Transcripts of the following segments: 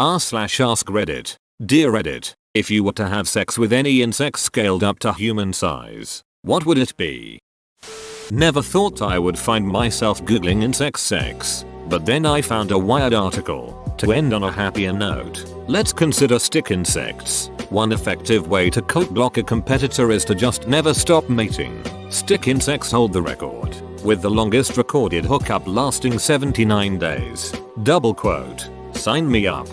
r/AskReddit. Dear Reddit, if you were to have sex with any insect scaled up to human size, what would it be? Never thought I would find myself googling insect sex, but then I found a Wired article. To end on a happier note, let's consider stick insects. One effective way to coat block a competitor is to just never stop mating. Stick insects hold the record, with the longest recorded hookup lasting 79 days. Double quote. Sign me up.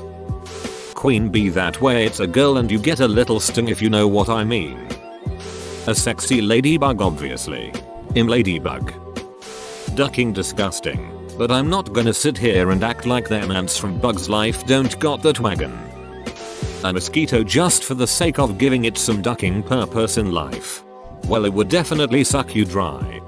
Queen bee, that way it's a girl and you get a little sting, if you know what I mean. A sexy ladybug, obviously. Ladybug. Ducking, disgusting. But I'm not gonna sit here and act like them ants from Bug's Life don't got that wagon. A mosquito, just for the sake of giving it some ducking purpose in life. Well, it would definitely suck you dry.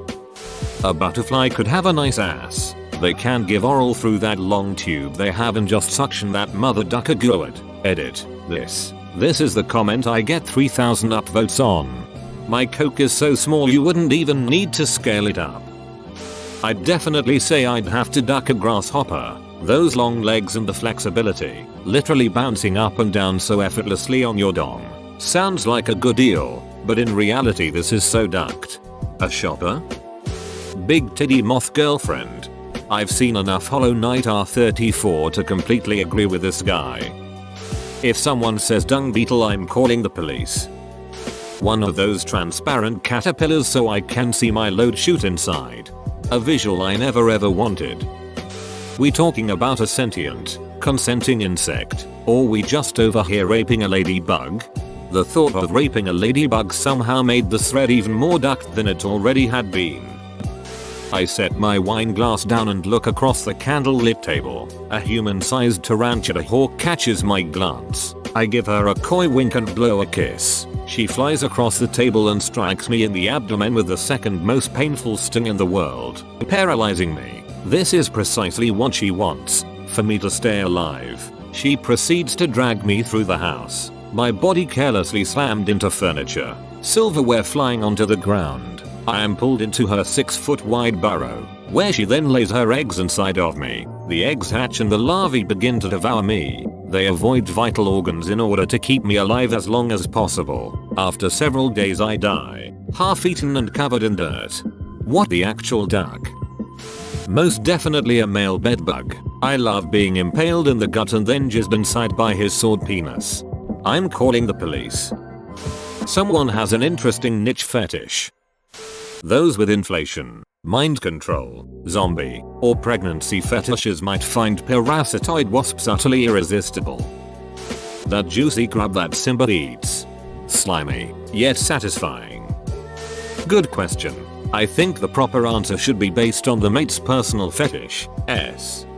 A butterfly could have a nice ass. They can give oral through that long tube they have and just suction that mother ducker good. Edit. This is the comment I get 3000 upvotes on. My cock is so small you wouldn't even need to scale it up. I'd definitely say I'd have to duck a grasshopper. Those long legs and the flexibility, literally bouncing up and down so effortlessly on your dong. Sounds like a good deal, but in reality this is so ducked. A shopper? Big titty moth girlfriend. I've seen enough Hollow Knight R34 to completely agree with this guy. If someone says dung beetle, I'm calling the police. One of those transparent caterpillars so I can see my load shoot inside. A visual I never ever wanted. We talking about a sentient, consenting insect, or we just over here raping a ladybug? The thought of raping a ladybug somehow made the thread even more ducked than it already had been. I set my wine glass down and look across the candlelit table. A human-sized tarantula hawk catches my glance. I give her a coy wink and blow a kiss. She flies across the table and strikes me in the abdomen with the second most painful sting in the world, paralyzing me. This is precisely what she wants, for me to stay alive. She proceeds to drag me through the house. My body carelessly slammed into furniture, silverware flying onto the ground. I am pulled into her 6-foot wide burrow, where she then lays her eggs inside of me. The eggs hatch and the larvae begin to devour me. They avoid vital organs in order to keep me alive as long as possible. After several days I die, half-eaten and covered in dirt. What the actual duck? Most definitely a male bedbug. I love being impaled in the gut and then jizzed inside by his sword penis. I'm calling the police. Someone has an interesting niche fetish. Those with inflation, mind control, zombie, or pregnancy fetishes might find parasitoid wasps utterly irresistible. That juicy grub that Simba eats. Slimy, yet satisfying. Good question. I think the proper answer should be based on the mate's personal fetish.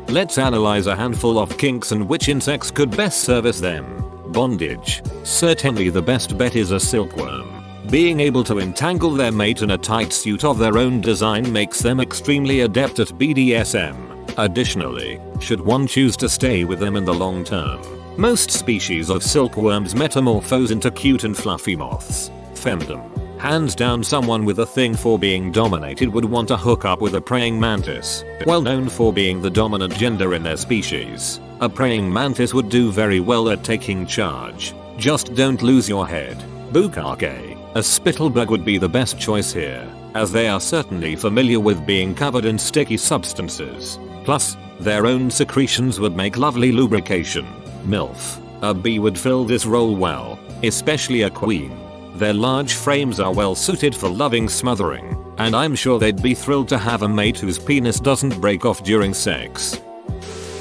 Let's analyze a handful of kinks and which insects could best service them. Bondage. Certainly the best bet is a silkworm. Being able to entangle their mate in a tight suit of their own design makes them extremely adept at BDSM. Additionally, should one choose to stay with them in the long term, most species of silkworms metamorphose into cute and fluffy moths. Femdom. Hands down, someone with a thing for being dominated would want to hook up with a praying mantis, well known for being the dominant gender in their species. A praying mantis would do very well at taking charge. Just don't lose your head. Bukake. A spittlebug would be the best choice here, as they are certainly familiar with being covered in sticky substances. Plus, their own secretions would make lovely lubrication. MILF. A bee would fill this role well, especially a queen. Their large frames are well suited for loving smothering, and I'm sure they'd be thrilled to have a mate whose penis doesn't break off during sex.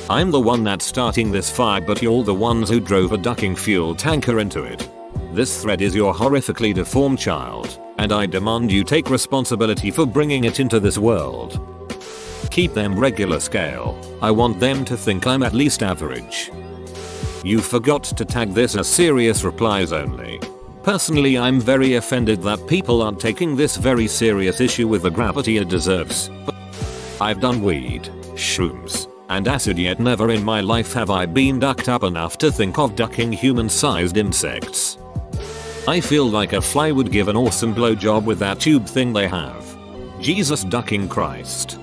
I'm the one that's starting this fire, but you're the ones who drove a ducking fuel tanker into it. This thread is your horrifically deformed child, and I demand you take responsibility for bringing it into this world. Keep them regular scale. I want them to think I'm at least average. You forgot to tag this as serious replies only. Personally, I'm very offended that people aren't taking this very serious issue with the gravity it deserves. I've done weed, shrooms, and acid, yet never in my life have I been ducked up enough to think of ducking human-sized insects. I feel like a fly would give an awesome blowjob with that tube thing they have. Jesus ducking Christ.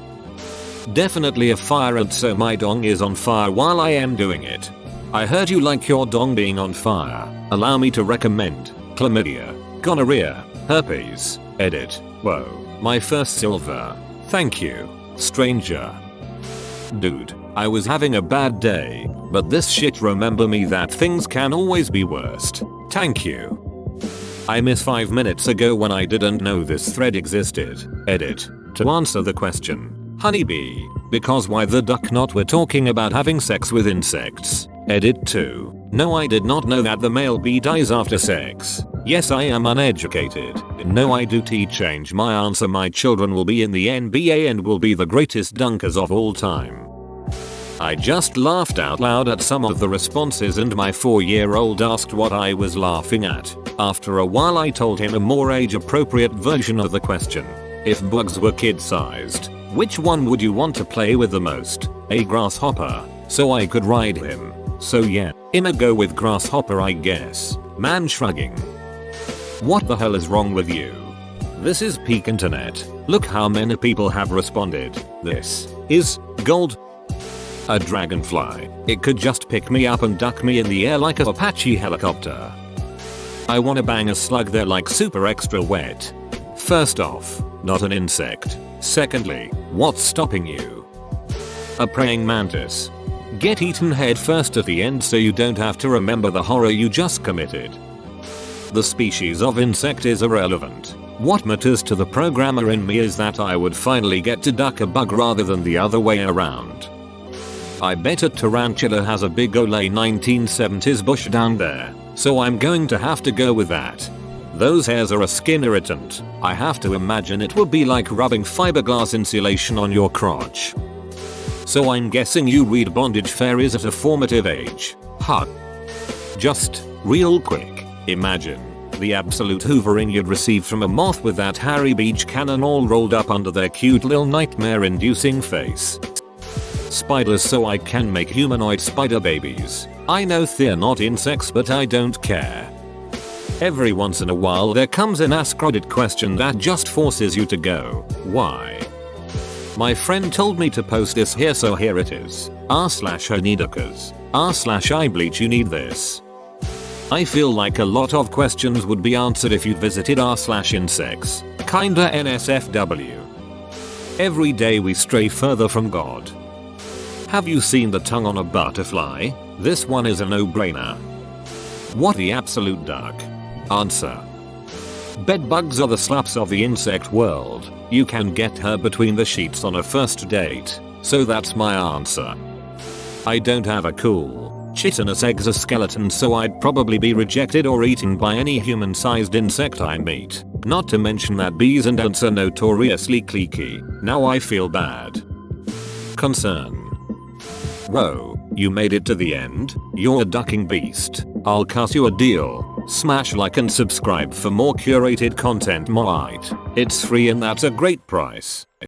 Definitely a fire, and so my dong is on fire while I am doing it. I heard you like your dong being on fire. Allow me to recommend chlamydia, gonorrhea, herpes, edit. Whoa, my first silver. Thank you, stranger. Dude, I was having a bad day, but this shit remember me that things can always be worst. Thank you. I missed 5 minutes ago when I didn't know this thread existed. Edit. To answer the question, honeybee, because why the duck not? We're talking about having sex with insects. Edit 2. No, I did not know that the male bee dies after sex. Yes, I am uneducated. No, I do change my answer. My children will be in the NBA and will be the greatest dunkers of all time. I just laughed out loud at some of the responses and my 4-year-old asked what I was laughing at. After a while I told him a more age-appropriate version of the question. If bugs were kid-sized, which one would you want to play with the most? A grasshopper, so I could ride him. So yeah, I'ma go with grasshopper I guess. Man shrugging. What the hell is wrong with you? This is peak internet. Look how many people have responded. This is gold. A dragonfly. It could just pick me up and duck me in the air like a Apache helicopter. I wanna bang a slug, they're like super extra wet. First off, not an insect. Secondly, what's stopping you? A praying mantis. Get eaten head first at the end so you don't have to remember the horror you just committed. The species of insect is irrelevant. What matters to the programmer in me is that I would finally get to duck a bug rather than the other way around. I bet a tarantula has a big ole 1970s bush down there, so I'm going to have to go with that. Those hairs are a skin irritant. I have to imagine it would be like rubbing fiberglass insulation on your crotch. So I'm guessing you read Bondage Fairies at a formative age. Huh. Just, real quick, imagine the absolute hoovering you'd receive from a moth with that hairy beach cannon all rolled up under their cute little nightmare-inducing face. Spiders so I can make humanoid spider babies. I know they're not insects but I don't care. Every once in a while there comes an AskReddit question that just forces you to go, why? My friend told me to post this here so here it is. r/honeyduckers. r/I bleach you need this. I feel like a lot of questions would be answered if you visited r/insects. Kinda NSFW. Every day we stray further from God. Have you seen the tongue on a butterfly? This one is a no-brainer. What the absolute duck? Answer. Bedbugs are the slaps of the insect world. You can get her between the sheets on a first date. So that's my answer. I don't have a cool, chitinous exoskeleton so I'd probably be rejected or eaten by any human-sized insect I meet. Not to mention that bees and ants are notoriously cliquey. Now I feel bad. Concern. Whoa, you made it to the end? You're a ducking beast. I'll cut you a deal. Smash like and subscribe for more curated content. It's free and that's a great price.